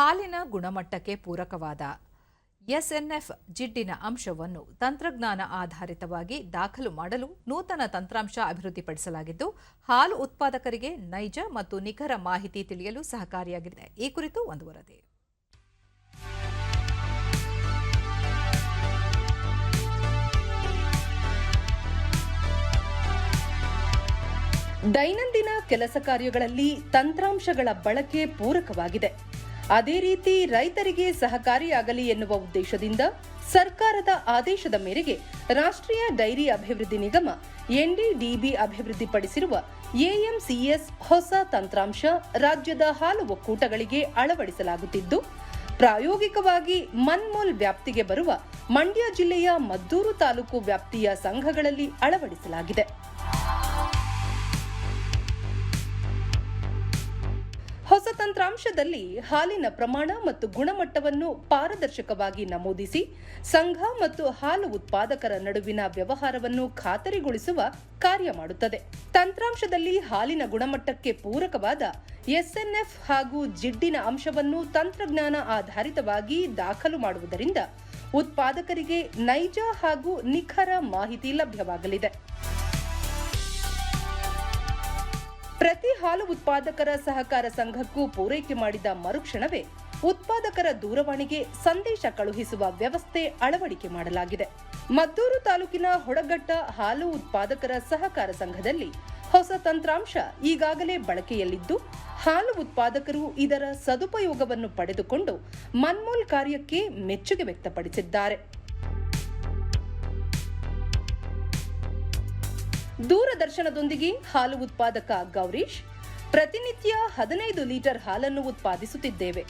ಹಾಲಿನ ಗುಣಮಟ್ಟಕ್ಕೆ ಪೂರಕವಾದ ಎಸ್ಎನ್ಎಫ್ ಜಿಡ್ಡಿನ ಅಂಶವನ್ನು ತಂತ್ರಜ್ಞಾನ ಆಧಾರಿತವಾಗಿ ದಾಖಲು ಮಾಡಲು ನೂತನ ತಂತ್ರಾಂಶ ಅಭಿವೃದ್ಧಿಪಡಿಸಲಾಗಿದ್ದು, ಹಾಲು ಉತ್ಪಾದಕರಿಗೆ ನೈಜ ಮತ್ತು ನಿಖರ ಮಾಹಿತಿ ತಿಳಿಯಲು ಸಹಕಾರಿಯಾಗಿದೆ. ಈ ಕುರಿತು ಒಂದು ವರದಿ. ದೈನಂದಿನ ಕೆಲಸ ಕಾರ್ಯಗಳಲ್ಲಿ ತಂತ್ರಾಂಶಗಳ ಬಳಕೆ ಪೂರಕವಾಗಿದೆ. ಅದೇ ರೀತಿ ರೈತರಿಗೆ ಸಹಕಾರಿಯಾಗಲಿ ಎನ್ನುವ ಉದ್ದೇಶದಿಂದ ಸರ್ಕಾರದ ಆದೇಶದ ಮೇರೆಗೆ ರಾಷ್ಟ್ರೀಯ ಡೈರಿ ಅಭಿವೃದ್ಧಿ ನಿಗಮ ಎನ್ಡಿಡಿಬಿ ಅಭಿವೃದ್ಧಿಪಡಿಸಿರುವ ಎಎಂಸಿಎಸ್ ಹೊಸ ತಂತ್ರಾಂಶ ರಾಜ್ಯದ ಹಾಲು ಒಕ್ಕೂಟಗಳಿಗೆ ಅಳವಡಿಸಲಾಗುತ್ತಿದ್ದು, ಪ್ರಾಯೋಗಿಕವಾಗಿ ಮನ್ಮೂಲ್ ವ್ಯಾಪ್ತಿಗೆ ಬರುವ ಮಂಡ್ಯ ಜಿಲ್ಲೆಯ ಮದ್ದೂರು ತಾಲೂಕು ವ್ಯಾಪ್ತಿಯ ಸಂಘಗಳಲ್ಲಿ ಅಳವಡಿಸಲಾಗಿದೆ. ಹೊಸ ತಂತ್ರಾಂಶದಲ್ಲಿ ಹಾಲಿನ ಪ್ರಮಾಣ ಮತ್ತು ಗುಣಮಟ್ಟವನ್ನು ಪಾರದರ್ಶಕವಾಗಿ ನಮೂದಿಸಿ ಸಂಘ ಮತ್ತು ಹಾಲು ಉತ್ಪಾದಕರ ನಡುವಿನ ವ್ಯವಹಾರವನ್ನು ಖಾತರಿಗೊಳಿಸುವ ಕಾರ್ಯ ಮಾಡುತ್ತದೆ. ತಂತ್ರಾಂಶದಲ್ಲಿ ಹಾಲಿನ ಗುಣಮಟ್ಟಕ್ಕೆ ಪೂರಕವಾದ ಎಸ್ಎನ್ಎಫ್ ಹಾಗೂ ಜಿಡ್ಡಿನ ಅಂಶವನ್ನು ತಂತ್ರಜ್ಞಾನ ಆಧಾರಿತವಾಗಿ ದಾಖಲು ಮಾಡುವುದರಿಂದ ಉತ್ಪಾದಕರಿಗೆ ನೈಜ ಹಾಗೂ ನಿಖರ ಮಾಹಿತಿ ಲಭ್ಯವಾಗಲಿದೆ. ಪ್ರತಿ ಹಾಲು ಉತ್ಪಾದಕರ ಸಹಕಾರ ಸಂಘಕ್ಕೂ ಪೂರೈಕೆ ಮಾಡಿದ ಮರುಕ್ಷಣವೇ ಉತ್ಪಾದಕರ ದೂರವಾಣಿಗೆ ಸಂದೇಶ ಕಳುಹಿಸುವ ವ್ಯವಸ್ಥೆ ಅಳವಡಿಕೆ ಮಾಡಲಾಗಿದೆ. ಮದ್ದೂರು ತಾಲೂಕಿನ ಹೊಡಗಟ್ಟ ಹಾಲು ಉತ್ಪಾದಕರ ಸಹಕಾರ ಸಂಘದಲ್ಲಿ ಹೊಸ ತಂತ್ರಾಂಶ ಈಗಾಗಲೇ ಬಳಕೆಯಲ್ಲಿದ್ದು, ಹಾಲು ಉತ್ಪಾದಕರು ಇದರ ಸದುಪಯೋಗವನ್ನು ಪಡೆದುಕೊಂಡು ಮನ್ಮೂಲ್ ಕಾರ್ಯಕ್ಕೆ ಮೆಚ್ಚುಗೆ ವ್ಯಕ್ತಪಡಿಸಿದ್ದಾರೆ. ದೂರದರ್ಶನದೊಂದಿಗೆ ಹಾಲು ಉತ್ಪಾದಕ ಗೌರೀಶ್, ಪ್ರತಿನಿತ್ಯ 15 ಲೀಟರ್ ಹಾಲನ್ನು ಉತ್ಪಾದಿಸುತ್ತಿದ್ದೇವೆ.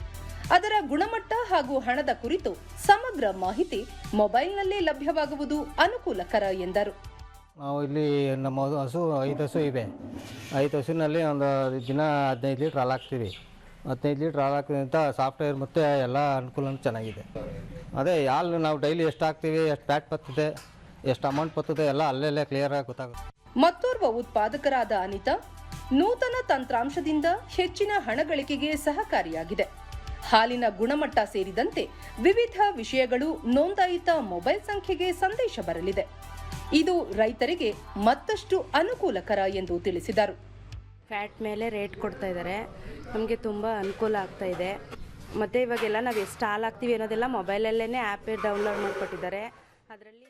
ಅದರ ಗುಣಮಟ್ಟ ಹಾಗೂ ಹಣದ ಕುರಿತು ಸಮಗ್ರ ಮಾಹಿತಿ ಮೊಬೈಲ್ನಲ್ಲೇ ಲಭ್ಯವಾಗುವುದು ಅನುಕೂಲಕರ ಎಂದರು. ನಾವು ಇಲ್ಲಿ ನಮ್ಮ ಹಸು 5 ಹಸು ಇವೆ. 5 ಹಸುವಿನಲ್ಲಿ ಒಂದು ದಿನ 15 ಲೀಟ್ರ್ ಹಾಲು ಹಾಕ್ತೀವಿ. 15 ಲೀಟ್ರ್ ಹಾಲು ಹಾಕೋದ್ರಿಂದ ಸಾಫ್ಟ್ವೇರ್ ಮತ್ತು ಎಲ್ಲ ಅನುಕೂಲ ಚೆನ್ನಾಗಿದೆ. ಅದೇ ಹಾಲು ನಾವು ಡೈಲಿ ಎಷ್ಟು ಹಾಕ್ತೀವಿ, ಎಷ್ಟು ಫ್ಯಾಟ್ ಬರ್ತದೆ, ಎಷ್ಟು ಅಮೌಂಟ್ ಬರ್ತದೆ ಎಲ್ಲ ಅಲ್ಲೆಲ್ಲೇ ಕ್ಲಿಯರಾಗಿ ಗೊತ್ತಾಗುತ್ತೆ. ಮತ್ತೋರ್ವ ಉತ್ಪಾದಕರಾದ ಅನಿತಾ, ನೂತನ ತಂತ್ರಾಂಶದಿಂದ ಹೆಚ್ಚಿನ ಹಣ ಗಳಿಕೆಗೆ ಸಹಕಾರಿಯಾಗಿದೆ. ಹಾಲಿನ ಗುಣಮಟ್ಟ ಸೇರಿದಂತೆ ವಿವಿಧ ವಿಷಯಗಳು ನೋಂದಾಯಿತ ಮೊಬೈಲ್ ಸಂಖ್ಯೆಗೆ ಸಂದೇಶ ಬರಲಿದೆ. ಇದು ರೈತರಿಗೆ ಮತ್ತಷ್ಟು ಅನುಕೂಲಕರ ಎಂದು ತಿಳಿಸಿದರು. ಫ್ಯಾಟ್ ಮೇಲೆ ರೇಟ್ ಕೊಡ್ತಾ ಇದ್ದಾರೆ, ನಮಗೆ ತುಂಬ ಅನುಕೂಲ ಆಗ್ತಾ ಇದೆ. ಮತ್ತು ಇವಾಗೆಲ್ಲ ನಾವು ಎಷ್ಟು ಹಾಲು ಹಾಕ್ತೀವಿ ಅನ್ನೋದೆಲ್ಲ ಮೊಬೈಲಲ್ಲೇ ಆ್ಯಪ್ ಡೌನ್ಲೋಡ್ ಮಾಡಿಕೊಟ್ಟಿದ್ದಾರೆ. ಅದರಲ್ಲಿ